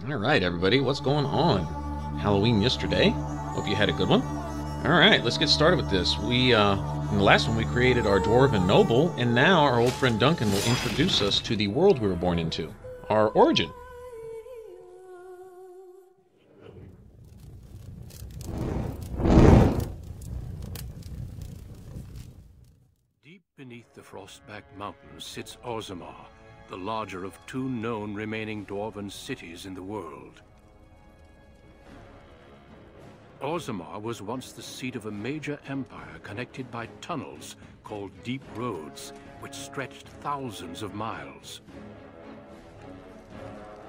Alright, everybody, what's going on? Halloween yesterday. Hope you had a good one. Alright, let's get started with this. In the last one, we created our Dwarven Noble, and now our old friend Duncan will introduce us to the world we were born into, our origin. Deep beneath the Frostback Mountains sits Orzammar, the larger of two known remaining Dwarven cities in the world. Orzammar was once the seat of a major empire connected by tunnels called Deep Roads, which stretched thousands of miles.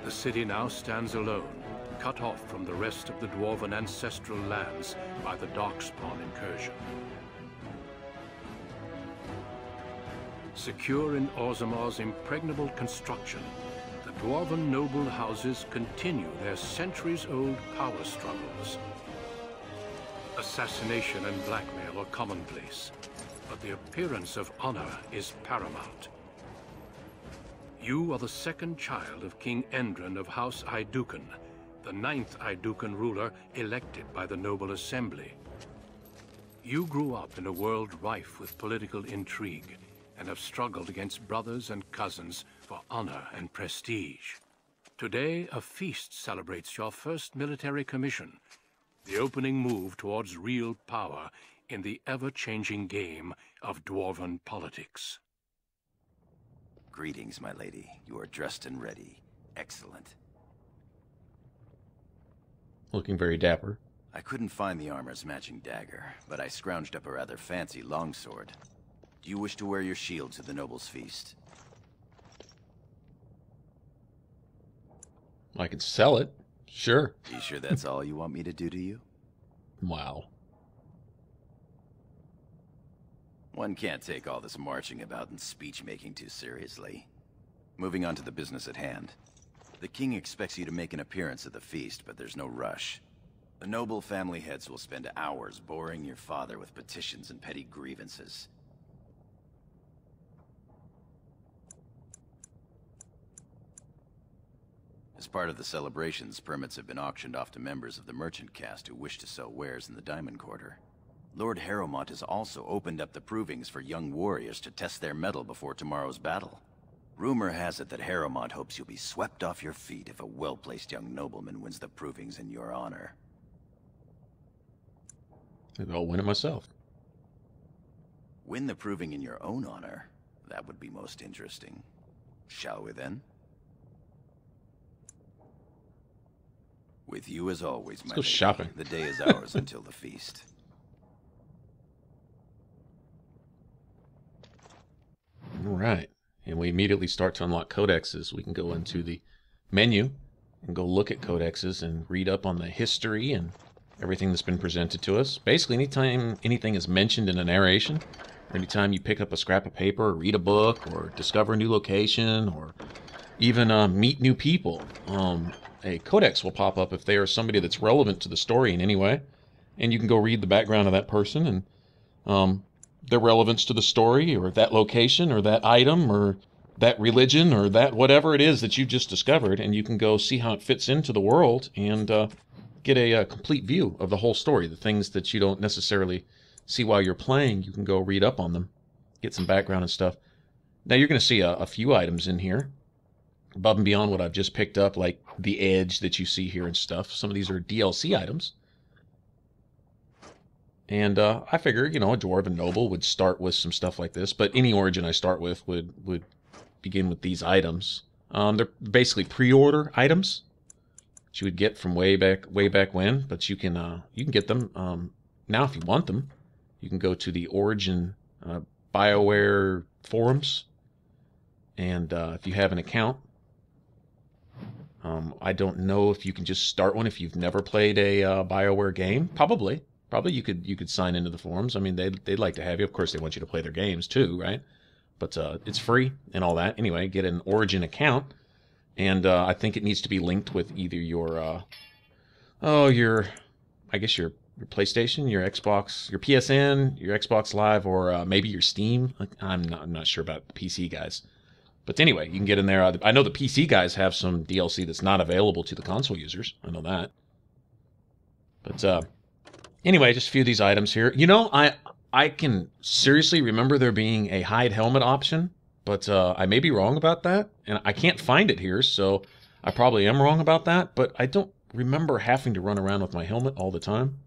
The city now stands alone, cut off from the rest of the Dwarven ancestral lands by the Darkspawn incursion. Secure in Orzammar's impregnable construction, the Dwarven noble houses continue their centuries-old power struggles. Assassination and blackmail are commonplace, but the appearance of honor is paramount. You are the second child of King Endren of House Aeducan, the 9th Aeducan ruler elected by the Noble Assembly. You grew up in a world rife with political intrigue, and have struggled against brothers and cousins for honor and prestige. Today, a feast celebrates your first military commission, the opening move towards real power in the ever-changing game of Dwarven politics. Greetings, my lady. You are dressed and ready. Excellent. Looking very dapper. I couldn't find the armor's matching dagger, but I scrounged up a rather fancy longsword. Do you wish to wear your shield to the noble's feast? I could sell it. Sure. You sure that's all you want me to do to you? Wow. One can't take all this marching about and speech-making too seriously. Moving on to the business at hand. The king expects you to make an appearance at the feast, but there's no rush. The noble family heads will spend hours boring your father with petitions and petty grievances. As part of the celebrations, permits have been auctioned off to members of the merchant caste who wish to sell wares in the Diamond Quarter. Lord Harrowmont has also opened up the provings for young warriors to test their mettle before tomorrow's battle. Rumor has it that Harrowmont hopes you'll be swept off your feet if a well-placed young nobleman wins the provings in your honor. Maybe I'll win it myself. Win the proving in your own honor? That would be most interesting. Shall we then? With you as always, my Let's go lady. shopping. The day is ours until the feast. Alright. And we immediately start to unlock codexes. We can go into the menu and go look at codexes and read up on the history and everything that's been presented to us. Basically, anytime anything is mentioned in a narration, or anytime you pick up a scrap of paper or read a book or discover a new location or even meet new people, a codex will pop up if they are somebody that's relevant to the story in any way, and you can go read the background of that person and their relevance to the story or that location or that item or that religion or that whatever it is that you've just discovered, and you can go see how it fits into the world and get a complete view of the whole story. The things that you don't necessarily see while you're playing, you can go read up on them, get some background and stuff. Now you're going to see a few items in here above and beyond what I've just picked up, like the edge that you see here and stuff. Some of these are DLC items. And I figure, you know, a Dwarven Noble would start with some stuff like this, but any origin I start with would begin with these items. They're basically pre-order items that you would get from way back when, but you can get them now if you want them. You can go to the Origin BioWare forums, and if you have an account, I don't know if you can just start one if you've never played a BioWare game. Probably you could sign into the forums. I mean, they'd like to have you. Of course, they want you to play their games too, right? But it's free and all that. Anyway, get an Origin account, and I think it needs to be linked with either your PlayStation, your Xbox, your PSN, your Xbox Live, or maybe your Steam. I'm not sure about the PC guys. But anyway, you can get in there. I know the PC guys have some DLC that's not available to the console users. I know that. But anyway, just a few of these items here. You know, I can seriously remember there being a hide helmet option, but I may be wrong about that, and I can't find it here, so I probably am wrong about that. But I don't remember having to run around with my helmet all the time.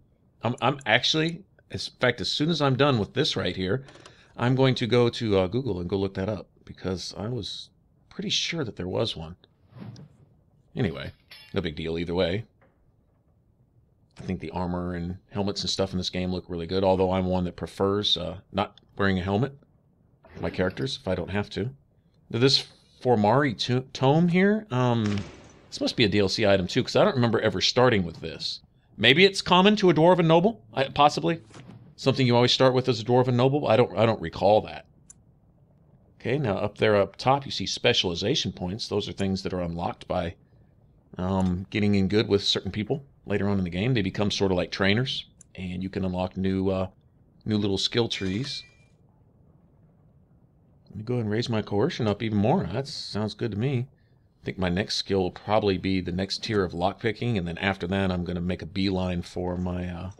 I'm actually, in fact, as soon as I'm done with this right here, I'm going to go to Google and go look that up, because I was pretty sure that there was one. Anyway, no big deal either way. I think the armor and helmets and stuff in this game look really good, although I'm one that prefers not wearing a helmet. My characters, if I don't have to. Now, this Formari tome here, this must be a DLC item too, because I don't remember ever starting with this. Maybe it's common to a Dwarven Noble, possibly. Something you always start with as a Dwarven Noble. I don't recall that. Okay, now up there up top you see specialization points. Those are things that are unlocked by getting in good with certain people later on in the game. They become sort of like trainers, and you can unlock new little skill trees. Let me go ahead and raise my coercion up even more. That sounds good to me. I think my next skill will probably be the next tier of lockpicking, and then after that I'm going to make a beeline for my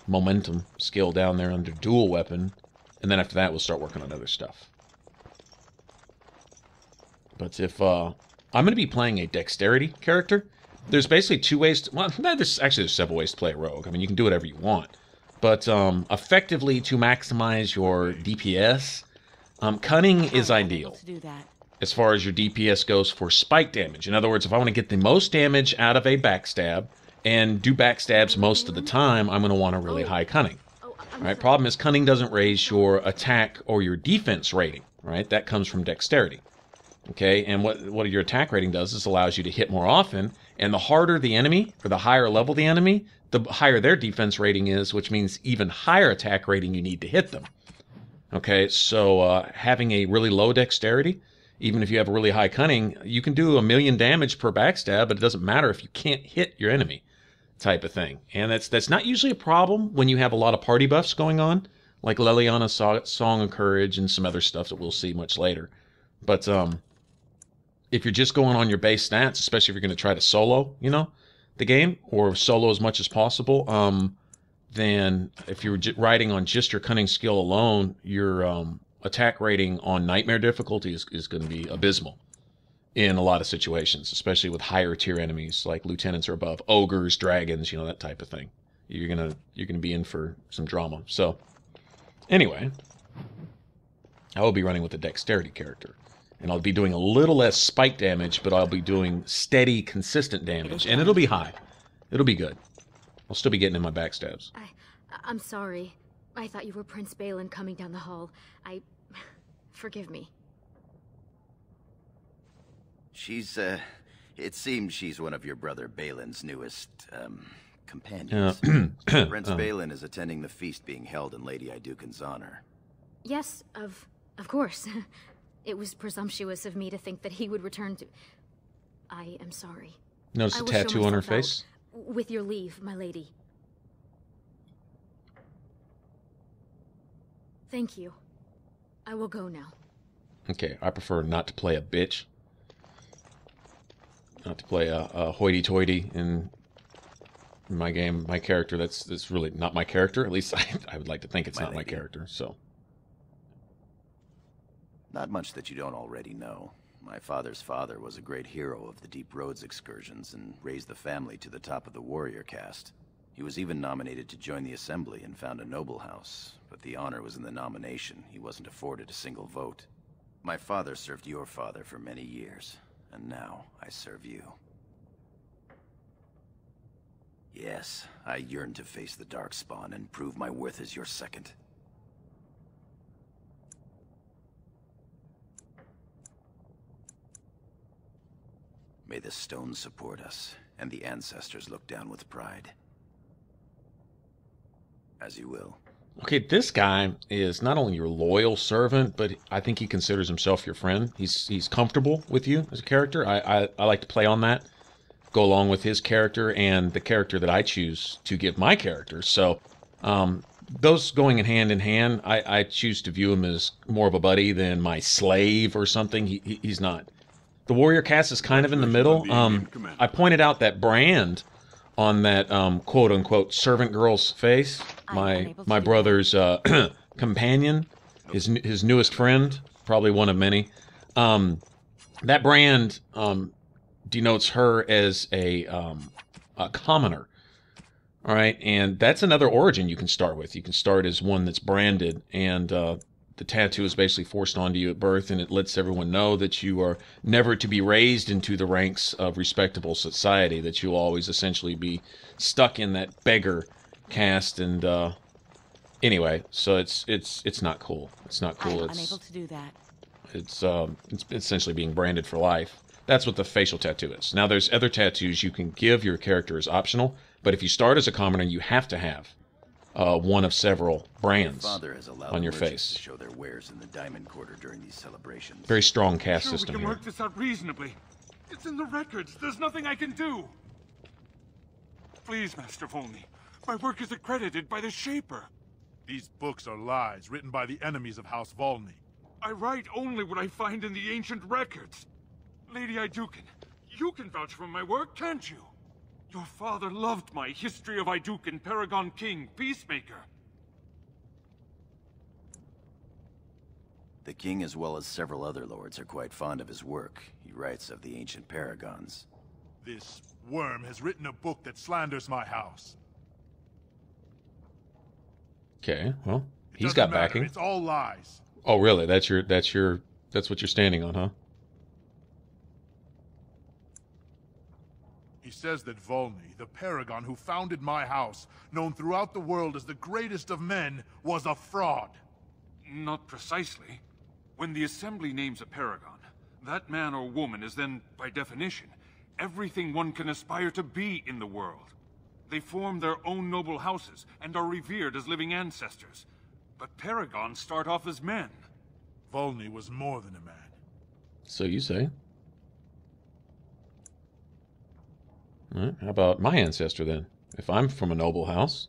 momentum skill down there under dual weapon, and then after that we'll start working on other stuff. But if I'm going to be playing a dexterity character, there's basically two ways to, well, there's several ways to play a rogue. I mean, you can do whatever you want. But effectively, to maximize your DPS, cunning is ideal as far as your DPS goes for spike damage. In other words, if I want to get the most damage out of a backstab and do backstabs most of the time, I'm going to want a really high cunning. Right? Problem is, cunning doesn't raise your attack or your defense rating. Right? That comes from dexterity. Okay, and what your attack rating does is allows you to hit more often, and the harder the enemy, or the higher level the enemy, the higher their defense rating is, which means even higher attack rating you need to hit them. Okay, so having a really low dexterity, even if you have a really high cunning, you can do 1,000,000 damage per backstab, but it doesn't matter if you can't hit your enemy, type of thing. And that's not usually a problem when you have a lot of party buffs going on, like Leliana's Song of Courage and some other stuff that we'll see much later. But if you're just going on your base stats, especially if you're going to try to solo, the game, or solo as much as possible, then if you're riding on just your cunning skill alone, your attack rating on nightmare difficulty is going to be abysmal in a lot of situations, especially with higher tier enemies like lieutenants or above, ogres, dragons, that type of thing. You're gonna be in for some drama. So anyway, I will be running with a dexterity character. And I'll be doing a little less spike damage, but I'll be doing steady, consistent damage. And it'll be high. It'll be good. I'll still be getting in my backstabs. I'm sorry. I thought you were Prince Balin coming down the hall. Forgive me. It seems she's one of your brother Balin's newest, companions. Prince Balin is attending the feast being held in Lady Iduken's honor. Yes, of course. It was presumptuous of me to think that he would return to... I am sorry. Notice a tattoo on her face? With your leave, my lady. Thank you. I will go now. Okay, I prefer not to play a bitch. Not to play a hoity-toity in my game. My character, that's really not my character. At least I would like to think it's not my character, so... Not much that you don't already know. My father's father was a great hero of the Deep Roads excursions and raised the family to the top of the warrior caste. He was even nominated to join the assembly and found a noble house, but the honor was in the nomination. He wasn't afforded a single vote. My father served your father for many years, and now I serve you. Yes, I yearn to face the Darkspawn and prove my worth as your second. May the stones support us, and the ancestors look down with pride. As you will. Okay, this guy is not only your loyal servant, but I think he considers himself your friend. He's comfortable with you as a character. I like to play on that, go along with his character and the character that I choose to give my character. So those going in hand, I choose to view him as more of a buddy than my slave or something. He's not. The warrior caste is kind of in the middle. I pointed out that brand on that quote-unquote servant girl's face. My brother's companion, his newest friend, probably one of many. That brand denotes her as a commoner. All right, and that's another origin you can start with. You can start as one that's branded, and the tattoo is basically forced onto you at birth, and it lets everyone know that you are never to be raised into the ranks of respectable society, that you'll always essentially be stuck in that beggar caste. And anyway, so it's not cool. It's not cool. I'm unable to do that. It's essentially being branded for life. That's what the facial tattoo is. Now, there's other tattoos you can give your character as optional, but if you start as a commoner, you have to have one of several brands on your face. To show their wares in the Diamond Quarter during these celebrations. Very strong caste system we can here. work this out reasonably. It's in the records. There's nothing I can do. Please, Master Volney. My work is accredited by the Shaper. These books are lies written by the enemies of House Volney. I write only what I find in the ancient records. Lady Iduken, you can vouch for my work, can't you? Your father loved my History of Iduken, Paragon King, Peacemaker. The king, as well as several other lords, are quite fond of his work. He writes of the ancient paragons. This worm has written a book that slanders my house. Okay, well, It he's doesn't got matter. backing. It's all lies. Oh, really? That's what you're standing on, huh? He says that Volney, the paragon who founded my house, known throughout the world as the greatest of men, was a fraud. Not precisely. When the Assembly names a paragon, that man or woman is then, by definition, everything one can aspire to be in the world. They form their own noble houses and are revered as living ancestors. But paragons start off as men. Volney was more than a man. So you say. All right, how about my ancestor then? If I'm from a noble house.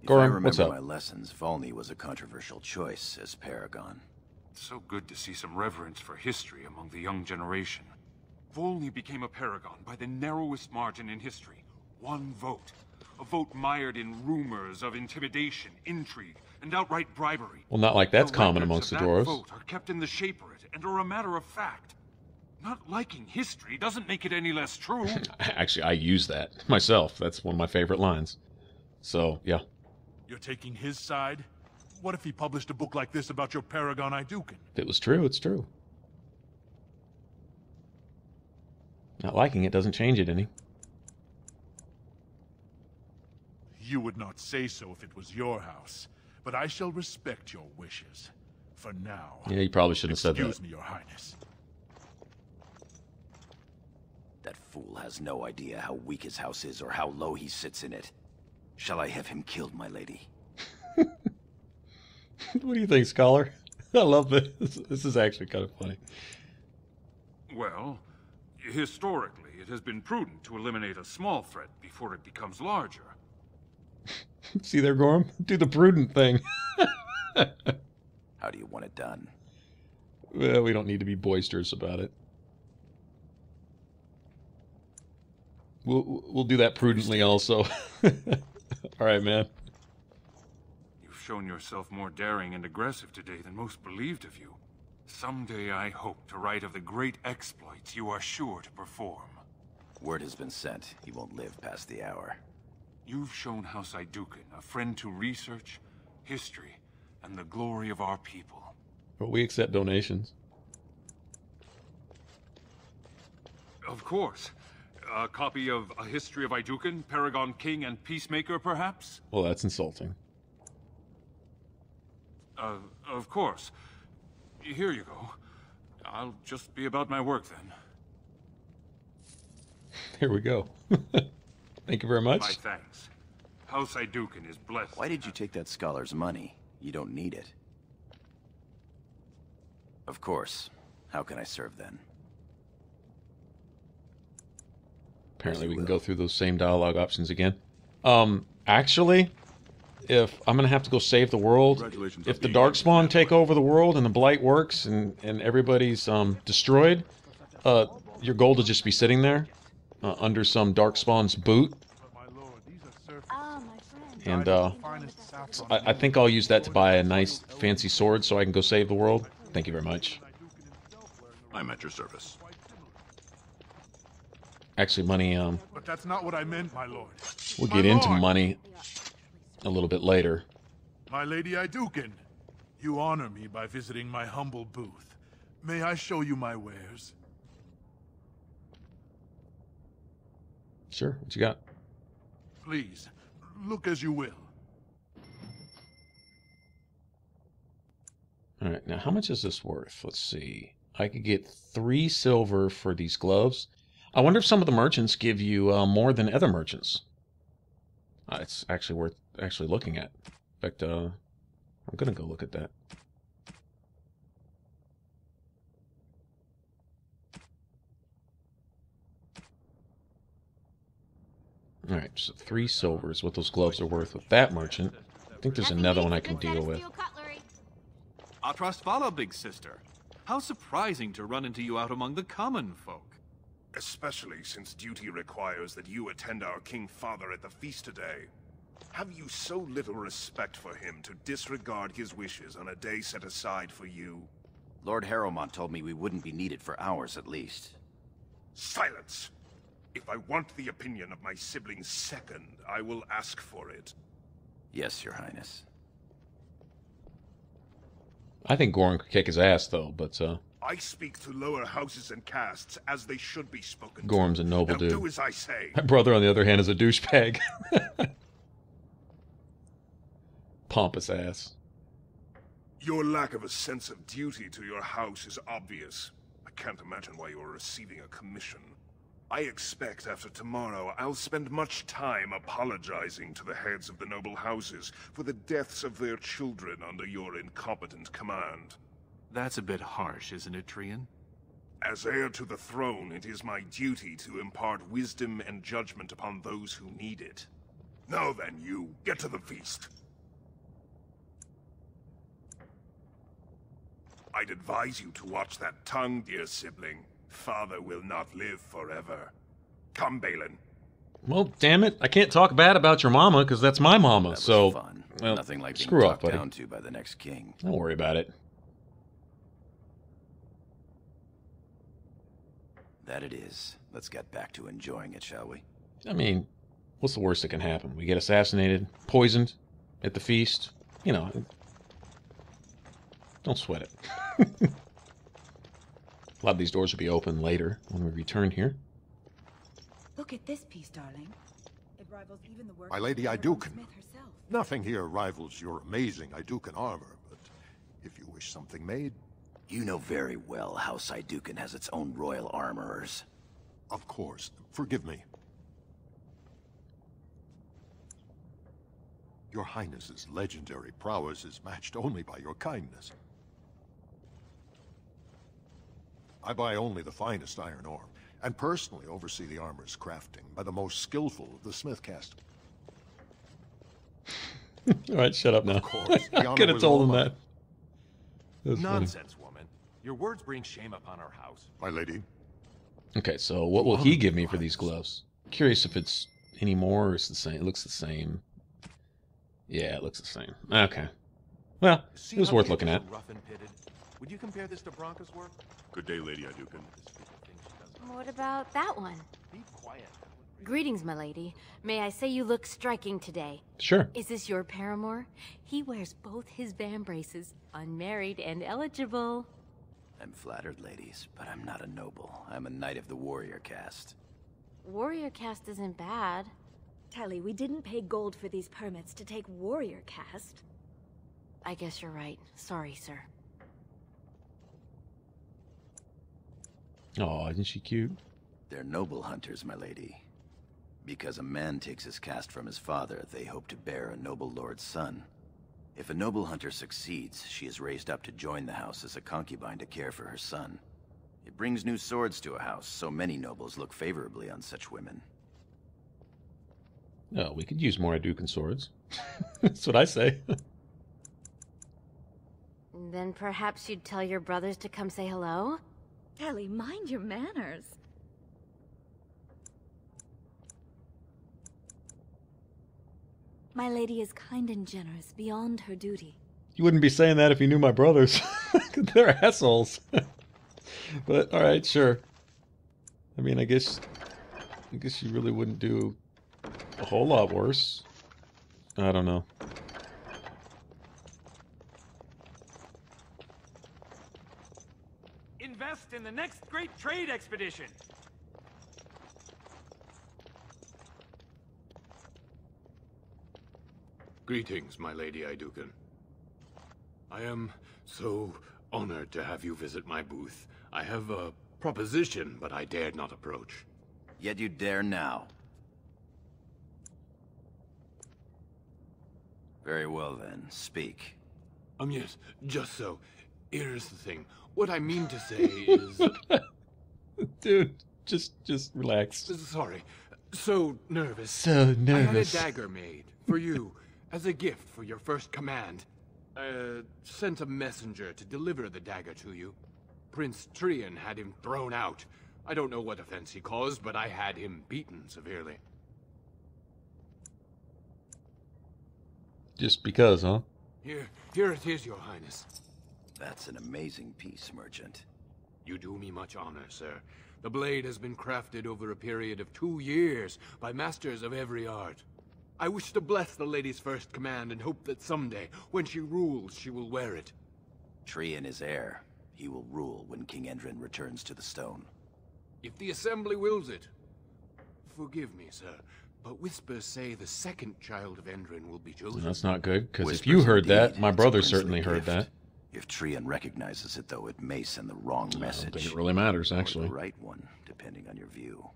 If I Gorim, what's remember up? my lessons, Volney was a controversial choice as paragon. It's so good to see some reverence for history among the young generation. Volney became a paragon by the narrowest margin in history. One vote. A vote mired in rumors of intimidation, intrigue, and outright bribery. Well, not like that's The common records amongst the of that dwarves. vote are kept in the Shaperate and are a matter of fact. Not liking history doesn't make it any less true. Actually, I use that myself. That's one of my favorite lines. So, yeah. You're taking his side? What if he published a book like this about your paragon Iduken? If it was true, it's true. Not liking it doesn't change it any. You would not say so if it was your house, but I shall respect your wishes. For now, Yeah, you probably shouldn't have said excuse that. me, your highness. That fool has no idea how weak his house is or how low he sits in it. Shall I have him killed, my lady? What do you think, Scholar? I love this. This is actually kind of funny. Well, historically, it has been prudent to eliminate a small threat before it becomes larger. See there, Gorim? Do the prudent thing. How do you want it done? Well, we don't need to be boisterous about it. We'll do that prudently also. All right, man. You've shown yourself more daring and aggressive today than most believed of you. Someday I hope to write of the great exploits you are sure to perform. Word has been sent. He won't live past the hour. You've shown House Iduken a friend to research, history, and the glory of our people. But we accept donations. Of course. A copy of A History of Iduken, Paragon King and Peacemaker, perhaps? Well, that's insulting. Of course. Here you go. I'll just be about my work then. Here we go. Thank you very My much. thanks. House Iduken is blessed. Why did you take that scholar's money? You don't need it. Of course. How can I serve then? Apparently As we you can will. go through those same dialogue options again. Actually, if I'm gonna have to go save the world, if the Darkspawn take over the world and the Blight works and everybody's destroyed, your gold will just be sitting there under some Darkspawn's boot. And I think I'll use that to buy a nice fancy sword so I can go save the world. Thank you very much. I'm at your service. Actually, money, But that's not what I meant, my lord. we'll get into money a little bit later. My Lady Iduken, you honor me by visiting my humble booth. May I show you my wares? Sure, what you got? Please, look as you will. Alright, now how much is this worth? Let's see. I could get 3 silver for these gloves. I wonder if some of the merchants give you more than other merchants. It's actually worth actually looking at. In fact, I'm gonna go look at that. Alright, so 3 silver is what those gloves are worth with that merchant. I think there's another one I can deal with. Our trust follow, big sister. How surprising to run into you out among the common folk. Especially since duty requires that you attend our King Father at the feast today. Have you so little respect for him to disregard his wishes on a day set aside for you? Lord Harrowmont told me we wouldn't be needed for hours at least. Silence! If I want the opinion of my sibling's second, I will ask for it. Yes, Your Highness. I think Gorim could kick his ass, though, but, I speak to lower houses and castes as they should be spoken to. Gorim's a noble Now dude. do as I say. My brother, on the other hand, is a douchebag. Pompous ass. Your lack of a sense of duty to your house is obvious. I can't imagine why you are receiving a commission. I expect after tomorrow I'll spend much time apologizing to the heads of the noble houses for the deaths of their children under your incompetent command. That's a bit harsh, isn't it, Trian? As heir to the throne, it is my duty to impart wisdom and judgment upon those who need it. Now then, you, get to the feast. I'd advise you to watch that tongue, dear sibling. Father will not live forever. Come, Balin. Well, damn it. I can't talk bad about your mama, because that's my mama, That was so... fun. Well, nothing like being screw off, talked buddy. down to by the next king. Don't worry about it. That it is. Let's get back to enjoying it, shall we? I mean, what's the worst that can happen? We get assassinated, poisoned at the feast. You know, don't sweat it. A lot of these doors will be open later when we return here. Look at this piece, darling. It rivals even the work My Lady of Iduken. Smith herself. Nothing here rivals your amazing Iduken armor, but if you wish something made... You know very well House Iduken has its own royal armorers. Of course. Forgive me. Your Highness's legendary prowess is matched only by your kindness. I buy only the finest iron ore, and personally oversee the armor's crafting by the most skillful of the smith caste. All right, shut up now. Of course, the I honor could have was told all him mine. that. That's funny. Nonsense, woman. Your words bring shame upon our house. My lady, Okay, so what will he give me for these gloves? Curious if it's any more or it's the same. It looks the same. Yeah, it looks the same. Okay. Well, See it was how worth the looking at. others are rough and pitted? Would you compare this to Bronca's work? good day, Lady Iduken. What about that one? Be quiet. Greetings, my lady. May I say you look striking today. Sure. Is this your paramour? He wears both his vambraces, unmarried and eligible. I'm flattered, ladies, but I'm not a noble. I'm a knight of the warrior caste. Warrior caste isn't bad. Tally, we didn't pay gold for these permits to take warrior caste. I guess you're right. Sorry, sir. Oh, isn't she cute? They're noble hunters, my lady. Because a man takes his caste from his father, they hope to bear a noble lord's son. If a noble hunter succeeds, she is raised up to join the house as a concubine to care for her son. It brings new swords to a house, so many nobles look favorably on such women. No, we could use more Hadouken swords. That's what I say. Then perhaps you'd tell your brothers to come say hello? Ellie, mind your manners. My lady is kind and generous beyond her duty. You wouldn't be saying that if you knew my brothers. They're assholes. But, alright, sure. I mean, I guess you really wouldn't do a whole lot worse. I don't know. Invest in the next great trade expedition. Greetings, my Lady Hadouken. I am so honored to have you visit my booth. I have a proposition, but I dared not approach. Yet you dare now. Very well then, speak. Yes, just so. Here's the thing. What I mean to say is... Dude, just relax. Sorry. So nervous. So nervous. I had a dagger made for you as a gift for your first command. Sent a messenger to deliver the dagger to you. Prince Trian had him thrown out. I don't know what offense he caused, but I had him beaten severely. Just because, huh? Here it is, Your Highness. That's an amazing piece, merchant. You do me much honor, sir. The blade has been crafted over a period of 2 years by masters of every art. I wish to bless the lady's first command and hope that someday, when she rules, she will wear it. Trian is heir. He will rule when King Endrin returns to the stone. If the Assembly wills it. Forgive me, sir, but whispers say the second child of Endrin will be chosen. That's not good, because if you heard that, my brother certainly heard that. If Trian recognizes it, though, it may send the wrong message. I don't think it really matters, actually. Or the right one, depending on your view.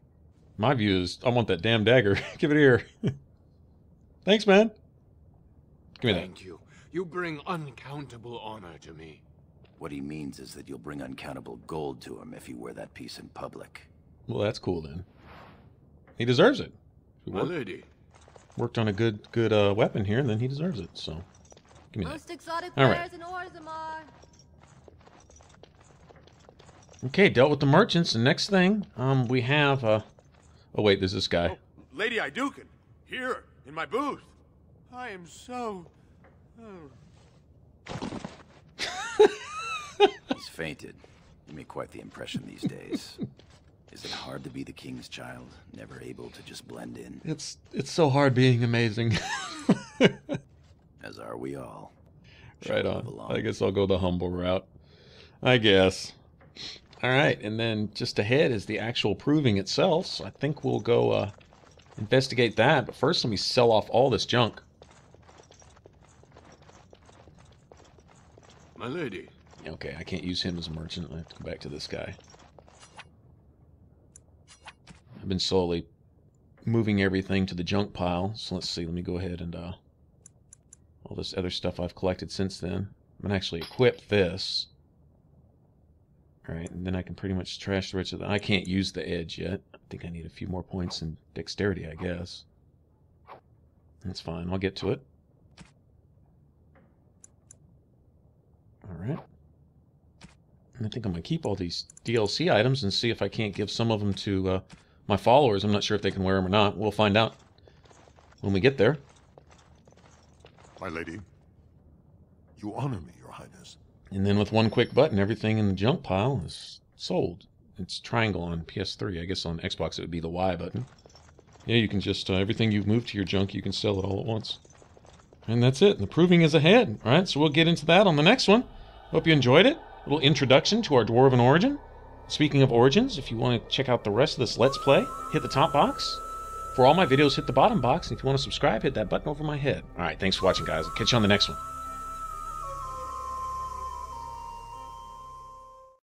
My view is, I want that damn dagger. Give it here. Thanks, man. Give me that. Thank you. You bring uncountable honor to me. What he means is that you'll bring uncountable gold to him if you wear that piece in public. Well, that's cool, then. He deserves it. My lady. Worked on a good weapon here, and then he deserves it, so... Give me Most that. exotic All wares right. in Orzammar. Okay, dealt with the merchants. The next thing, we have, oh wait, there's this guy. Lady Hadouken, here, in my booth. I am so... He's fainted. You make quite the impression these days. Is it hard to be the king's child, never able to just blend in? It's so hard being amazing. As are we all. Right on. I guess I'll go the humble route. I guess. Alright, and then just ahead is the actual proving itself, so I think we'll go investigate that. But first, let me sell off all this junk. My lady. Okay, I can't use him as a merchant. I have to go back to this guy. I've been slowly moving everything to the junk pile, so let's see. Let me go ahead and all this other stuff I've collected since then. I'm gonna actually equip this. Alright, and then I can pretty much trash the rest of the... I can't use the edge yet. I think I need a few more points in dexterity, I guess. That's fine, I'll get to it. Alright. And I think I'm gonna keep all these DLC items and see if I can't give some of them to my followers. I'm not sure if they can wear them or not. We'll find out when we get there. My lady, you honor me, Your Highness. And then with one quick button, everything in the junk pile is sold. It's triangle on PS3. I guess on Xbox it would be the Y button. Yeah, you can just, everything you've moved to your junk, you can sell it all at once. And that's it. The proving is ahead. Alright, so we'll get into that on the next one. Hope you enjoyed it. A little introduction to our Dwarven origin. Speaking of origins, if you want to check out the rest of this Let's Play, hit the top box. For all my videos, hit the bottom box. And if you want to subscribe, hit that button over my head. Alright, thanks for watching, guys. I'll catch you on the next one.